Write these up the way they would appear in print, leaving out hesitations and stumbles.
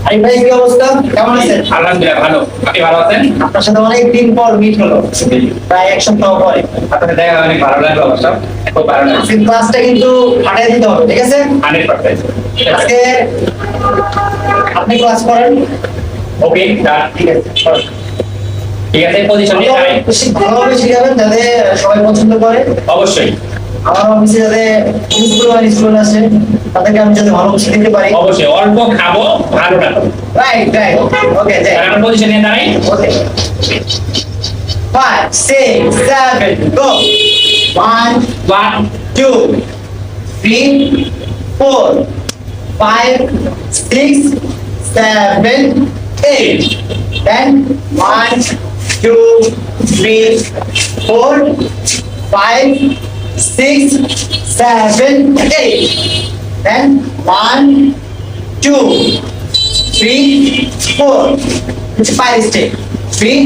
আরে ভাই কি অবস্থা, কেমন আছেন? আলহামদুলিল্লাহ ভালো। আপনি ভালো আছেন? আপনার সাথে অনেক দিন পর মিট হলো, প্রায় এক সপ্তাহ পরে। আপনার দেখা অনেক ভালো লাগলো অবশ্য। খুব ভালো লাগলো। আজকের ক্লাসটা কিন্তু ফাটাই দিতে হবে, ঠিক আছে? 100%। আজকে আপনি ক্লাস করেন। ওকে, ডান। ঠিক আছে, করেন। ঠিক আছে, পজিশন নিয়ে যাবেন। ভালোভাবে শিখাবেন যাতে সবাই পছন্দ করে। অবশ্যই আমার অফিসে যাতে স্টুডেন্ট আসে, তাদেরকে আমি যাতে ভালো কিছু দিতে পারি। অবশ্যই অল্প খাবো, ভালো রাখবো। রাইট রাইট, ওকে এখন পজিশন নিয়ে দাঁড়াই। ওকে 5 6 7 go 1 1 2 3 4 5 6 7 8 then 1 2 3 4 5 6 7 8 then 1 2 3 4 it's 5 step 3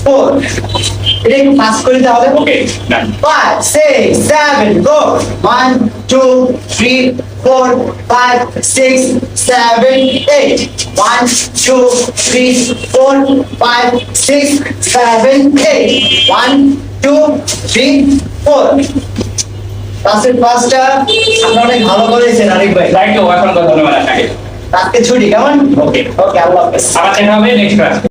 4 এটা একটু পাস করে দিতে হবে। ওকে, ডান। 5 6 7 go 1 2 3 4 5 6 7 8 1 2 3 4 5 6 7 8 1 2 3 4 ক্লাসের ক্লাসটা আপনি অনেক ভালো করেছেন আরিফ ভাই। থ্যাংক ইউ, অসংখ্য ধন্যবাদ আপনাকে। আজকে ছুটি, কেমন? ওকে, ওকে, আল্লাহ হাফেজ। আবার দেখা হবে নেক্সট ক্লাস।